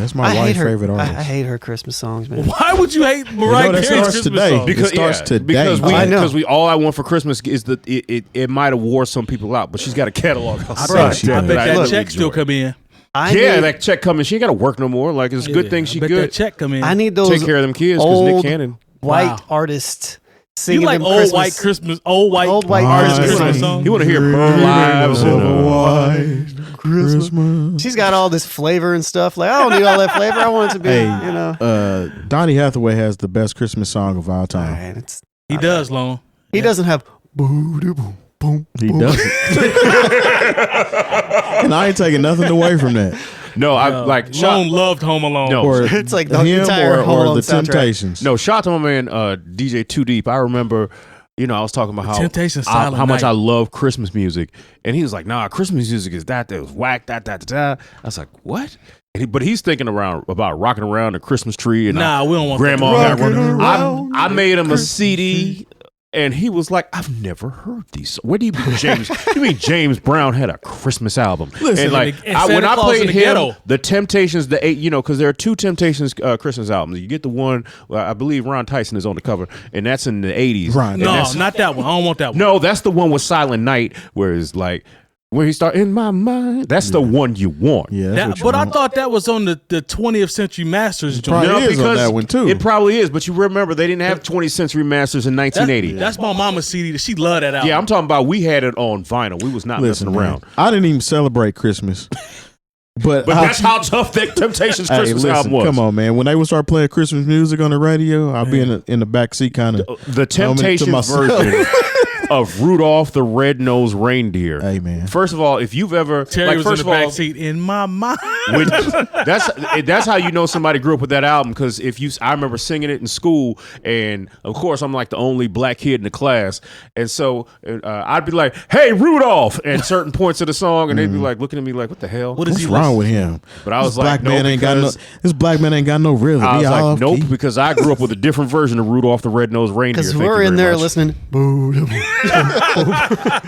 that's my wife's favorite artist. I hate her Christmas songs, man. Why would you hate Mariah Carey's Christmas songs? Because it starts today. Because we all I want for Christmas is that it might have wore some people out, but she's got a catalog. I bet that check still come in. That check coming. She ain't got to work no more. Like it's a good thing she good. That check come in. I need those. Take care of them kids because Nick Cannon, white artists. Singing you like old Christmas. white Christmas, old white artists Christmas songs. You want to hear Bird Lives and White Christmas. She's got all this flavor and stuff. Like I don't need all that flavor. I want it to be, Donny Hathaway has the best Christmas song of all time. Right, he does, Lone. He doesn't have boom, boom, boom. He doesn't. And I ain't taking nothing away from that. No, I like Lone loved Home Alone. No, or it's like the entire Home Alone the soundtrack. Temptations. No, shout out to my man DJ Too Deep. I remember, I was talking about how much I love Christmas music, and he was like, "Nah, Christmas music is that was whack, that." I was like, "What?" But he's thinking about rocking around the Christmas tree and we don't want grandma. I made him a CD. And he was like, "I've never heard these. What do you mean, James? You mean James Brown had a Christmas album?" Listen, and like when I played him, the Temptations, because there are two Temptations Christmas albums. You get the one, I believe Ron Tyson is on the cover, and that's in the '80s. No, not that one. I don't want that one. No, that's the one with Silent Night, where it's like. Where he started in my mind. That's the one you want. Yeah, but I thought that was on the 20th Century Masters. Probably is on that one too. It probably is, but you remember they didn't have 20th Century Masters in 1980. That's my mama's CD. She loved that album. Yeah, I'm talking about we had it on vinyl. We was not messing around. I didn't even celebrate Christmas. But that's how tough that Temptations Christmas album was. Come on, man. When they would start playing Christmas music on the radio, I'd be in the back seat kind of. The Temptations version of Rudolph the Red-Nosed Reindeer. Hey, man. First of all, if you've ever Terry was in the back seat in my mind. That's how you know somebody grew up with that album, because I remember singing it in school, and of course I'm like the only black kid in the class, and so I'd be like, "Hey, Rudolph," at certain points of the song, and they'd be like looking at me like, "What the hell? What's wrong with him?" But I was like, "This black man ain't got no rhythm." I was like, "Nope," because I grew up with a different version of Rudolph the Red-Nosed Reindeer. Because we're in there listening.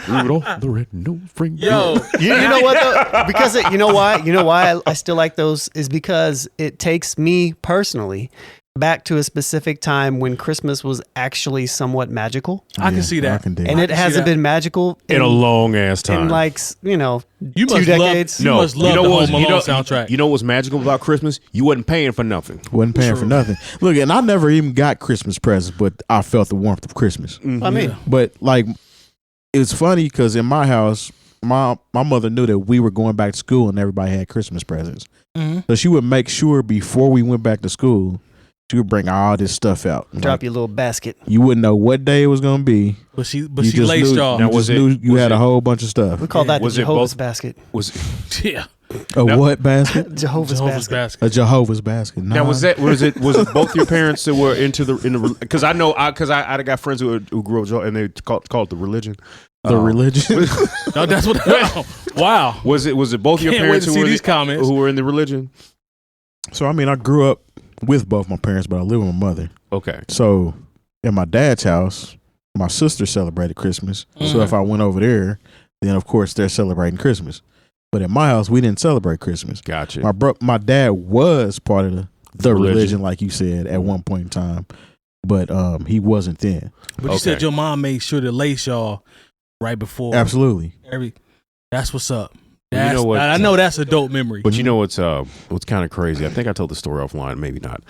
Rudolph the Red-Nosed Reindeer. Yo, you know what though? Because you know why I still like those is because it takes me personally back to a specific time when Christmas was actually somewhat magical. I can see that. And it hasn't been magical in a long ass time. In like, you 2 decades. You must love the Home Alone soundtrack. You know what's magical about Christmas? You wasn't paying for nothing. Wasn't paying for nothing. Look, and I never even got Christmas presents, but I felt the warmth of Christmas. Mm-hmm. I mean, but like, it's funny because in my house, my mother knew that we were going back to school and everybody had Christmas presents. Mm-hmm. So she would make sure before we went back to school, she would bring all this stuff out. Drop your little basket. You wouldn't know what day it was going to be. But she laced y'all. Now, you had a whole bunch of stuff. We call that the Jehovah's basket. Yeah. What basket? Jehovah's basket. A Jehovah's basket. Nah. Now was it both your parents that were into the because I got friends who grew up and they called it the religion. The religion. No, that's what. Wow. Was it both your parents who were in the religion? So I mean, I grew up with both my parents, but I live with my mother. Okay. So in my dad's house, my sister celebrated Christmas. Mm-hmm. So if I went over there, then of course they're celebrating Christmas. But in my house, we didn't celebrate Christmas. Gotcha. My dad was part of the religion, like you said, at one point in time, but he wasn't then. But you said your mom made sure to lace y'all right before. Absolutely. That's what's up. You know what, I know that's a dope memory. But you know what's kind of crazy? I think I told the story offline, maybe not.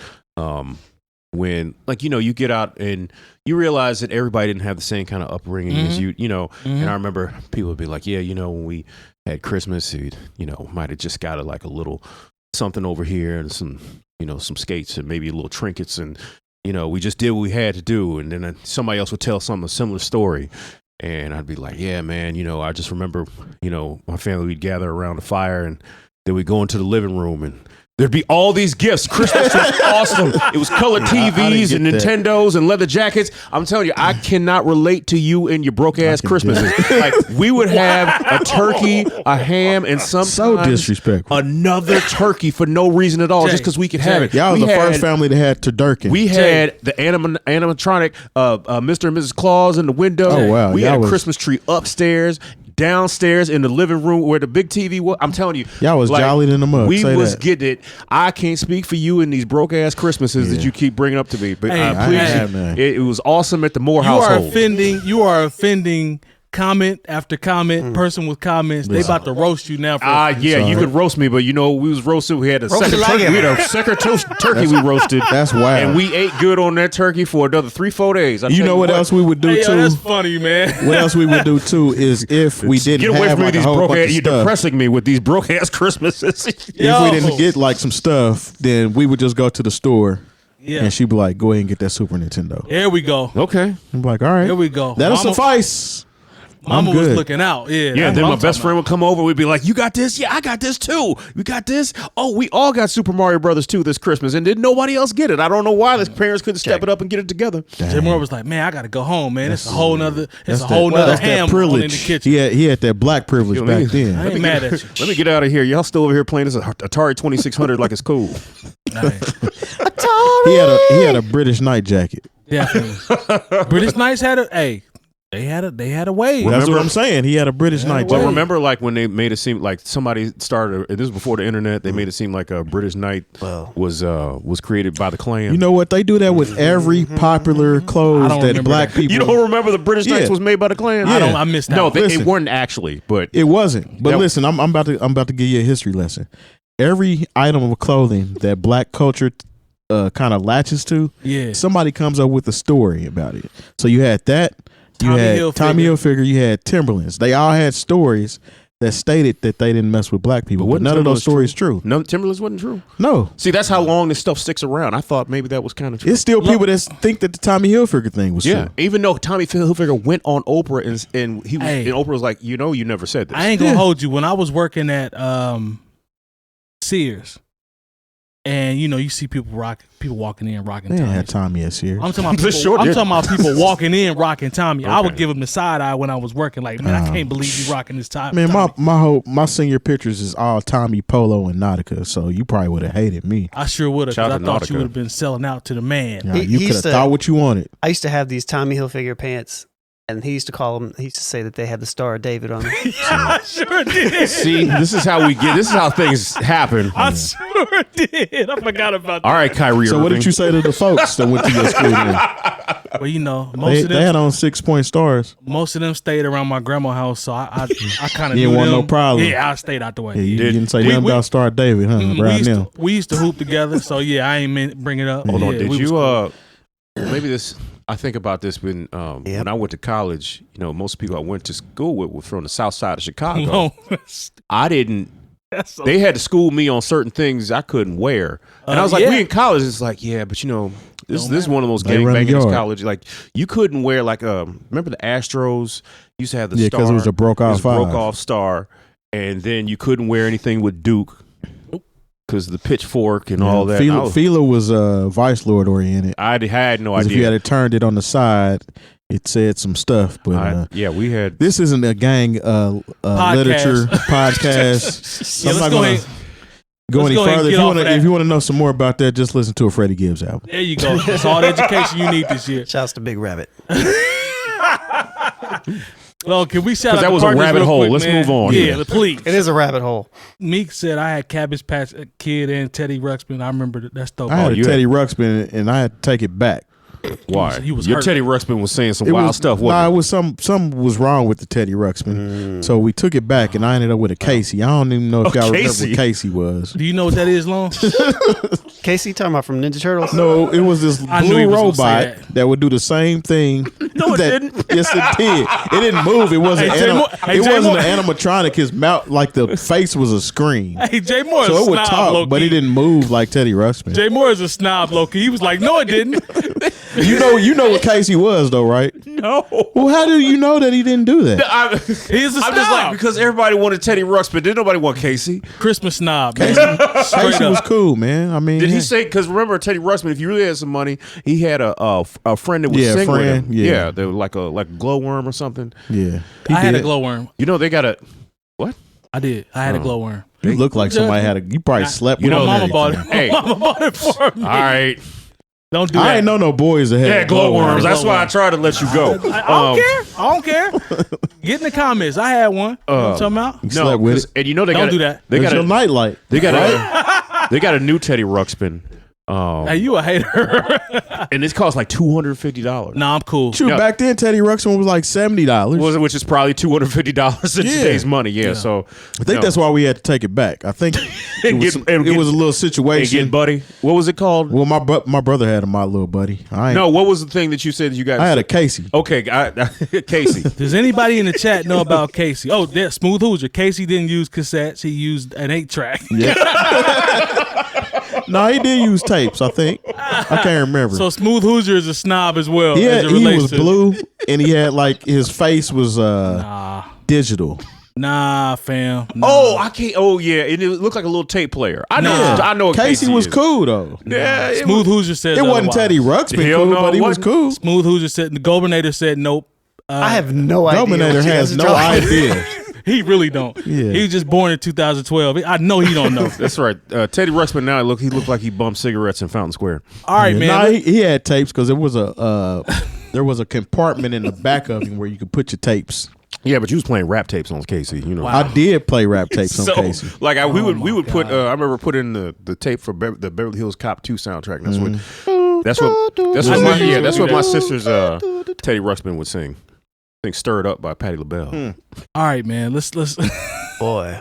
When you get out and you realize that everybody didn't have the same kind of upbringing as you, and I remember people would be like, yeah, when we had Christmas, might have just got a little something over here and some skates and maybe a little trinkets and, we just did what we had to do. And then somebody else would tell a similar story. And I'd be like, yeah, man, I just remember, my family would gather around the fire and then we'd go into the living room and there'd be all these gifts. Christmas was awesome. It was colored TVs and Nintendos and leather jackets. I'm telling you, I cannot relate to you and your broke ass Christmases. Like we would have a turkey, a ham, and sometimes so disrespectful another turkey for no reason at all, just because we could have it. Y'all was the first family that had turducken. We had the animatronic Mr. and Mrs. Claus in the window. Oh wow! We had a Christmas tree upstairs. downstairs in the living room where the big TV was. I'm telling you, y'all was jolly in the mug. We Say was that. getting it. I can't speak for you in these broke ass Christmases that you keep bringing up to me, but it was awesome at the Moore household. You are offending. Comment after comment, person with comments, they about to roast you now. You could roast me, but we was roasted. We had a second turkey. We had a second turkey we roasted. That's wild. And we ate good on that turkey for another 3-4 days. You know what else we would do too? That's funny, man. What else we would do too is if we didn't get away have from me like these a whole broke bunch ass. of You're stuff. depressing me with these broke ass Christmases. If we didn't get like some stuff, then we would just go to the store. Yeah. And she'd be like, "Go ahead and get that Super Nintendo." Here we go. Okay. I'm like, "All right, here we go. That'll suffice." Mama was looking out. Yeah. Then my best friend would come over. We'd be like, "You got this? Yeah, I got this too. We got this. Oh, we all got Super Mario Brothers 2 this Christmas, and didn't nobody else get it. I don't know why the parents couldn't step it up and get it together." Jay Moore was like, "Man, I got to go home, man. It's a whole nother. It's a whole nother ham on in the kitchen." He had that black privilege back then. I ain't mad at you. Let me get out of here. Y'all still over here playing this Atari 2600 like it's cool. He had a British night jacket. Definitely. British Knights had a They had a wave. That's what I'm saying. He had a British night jacket. But remember, like when they made it seem like somebody started. This was before the internet. They made it seem like a British Knight was created by the Klan. You know what? They do that with every popular clothes that black people. You don't remember the British Knights was made by the Klan? Yeah. I missed that. No, it weren't actually, but it wasn't. But listen, I'm about to give you a history lesson. Every item of clothing that black culture kind of latches to, somebody comes up with a story about it. So you had that. You had Tommy Hilfiger. You had Timberlands. They all had stories that stated that they didn't mess with black people. But none of those stories true. No, Timberlands wasn't true. No. See, that's how long this stuff sticks around. I thought maybe that was kind of true. It's still people that think that the Tommy Hilfiger thing was true. Even though Tommy Hilfiger went on Oprah and he was, and Oprah was like, you never said this. I ain't gonna hold you. When I was working at Sears. And you see people walking in rocking Tommy. Had Tommy at Sears. I'm talking about people walking in rocking Tommy. Okay. I would give him the side eye when I was working. Like, man, I can't believe you rocking this Tommy. Man, my senior pictures is all Tommy, Polo, and Nautica. So you probably would have hated me. I sure would have. Because I thought you would have been selling out to the man. Yeah, you could have thought what you wanted. I used to have these Tommy Hilfiger pants. And he used to call them. He used to say that they had the Star of David on them. I sure did. See, this is how things happen. I sure did. I forgot about that. All right, Kyrie. So what did you say to the folks that went to your school then? Well, most of them they had on 6-point stars. Most of them stayed around my grandma's house, so I kind of didn't want no problem. Yeah, I stayed out the way. Yeah, you didn't say nothing about Star of David, huh? We used to hoop together, so yeah, I ain't meant bring it up. Hold on, did you? Maybe this. I think about this when I went to college. Most people I went to school with were from the South Side of Chicago. No. I didn't. They had to school me on certain things I couldn't wear, and I was like, "We in college." It's like, yeah, but this is one of those gangbangers college. Like, you couldn't wear remember the Astros used to have the star because it was a broke off star, and then you couldn't wear anything with Duke. Because the pitchfork and all that. Fila was Vice Lord oriented. I had no idea. If you had turned it on the side, it said some stuff. But we had. This isn't a gang literature podcast. I'm not going to go any further. If you want to know some more about that, just listen to a Freddie Gibbs album. There you go. That's all the education you need this year. Shouts to Big Rabbit. Well, can we shout out? That was a rabbit hole. Let's move on. Yeah, please. It is a rabbit hole. Meek said I had Cabbage Patch Kid and Teddy Ruxpin. I remember that's dope. I had a Teddy Ruxpin and I had to take it back. Why? He was Your hurt. Teddy Ruxpin was saying some wild stuff. It was some was wrong with the Teddy Ruxpin. So we took it back, and I ended up with a Casey. I don't even know if y'all remember what Casey was. Do you know what that is, Long? Casey, talking about from Ninja Turtles? No, it was this blue robot that would do the same thing. No, it didn't. Yes, it did. It didn't move. It wasn't. It wasn't an animatronic. His mouth, like the face, was a screen. Hey, Jay Moore, so is it would talk, low-key. but it didn't move like Teddy Ruxpin. Jay Moore is a snob, Loki. He was like, "No, it didn't." You know what Casey was though, right? No. Well, how do you know that he didn't do that? He's a snob. I'm just like, because everybody wanted Teddy Ruxpin. Didn't nobody want Casey? Christmas snob. Casey was cool, man. I mean, did he say? Because remember, Teddy Ruxpin, if you really had some money, he had a friend that would sing with him. Yeah, they were like a glowworm or something. Yeah, I had a glowworm. They got a what? I did. I had a glowworm. You look like somebody had a. You probably slept with my mama him. bought it. Hey, mama bought it for me. All right. Don't do I that. ain't know no boys that had Yeah, glowworms. That's why I tried to let you go. I don't care. Get in the comments. I had one. You know what I'm talking about? You slept with it. And you know they Don't got do that. They That's got your nightlight. They got they got a new Teddy Ruxpin. Hey, you a hater. And it costs like $250. Nah, I'm cool. Shoot, No. back then Teddy Ruxpin was like $70. Which is probably $250 in today's money. Yeah, so I think that's why we had to take it back. I think it was a little and situation. get buddy. What was it called? Well, my brother had a My Little Buddy. No, what was the thing that you said you got? I had a Casey. Okay, Casey. Does anybody in the chat know about Casey? Oh, there, Smooth Hoosier. Casey didn't use cassettes. He used an 8-track. Yeah. No, he did use tapes. I think I can't remember. So Smooth Hoosier is a snob as well. he as it relates was to- blue, and he had like his face was digital. Nah, fam. Nah. Oh, I can't. Oh, yeah. It looked like a little tape player. I know. Nah. I know. What Casey was is. cool though. Yeah, it Smooth Hoosier says It wasn't otherwise. Teddy Ruxpin Hell cool, no, but he it was wasn't. cool. Smooth Hoosier said the Governator said nope. I have no idea. Dominator what you has guys are no talking idea. He really don't. Yeah. He was just born in 2012. I know he don't know. That's right. Teddy Ruxpin now he looked like he bumped cigarettes in Fountain Square. All right, man. Nah, he had tapes because there was a compartment in the back of him where you could put your tapes. Yeah, but you was playing rap tapes on Casey. You know. I did play rap tapes on Casey. Like we would put. I remember putting the tape for the Beverly Hills Cop 2 soundtrack. And that's what my sister's Teddy Ruxpin would sing. I think "Stirred Up" by Patti LaBelle. All right, man. Let's Boy.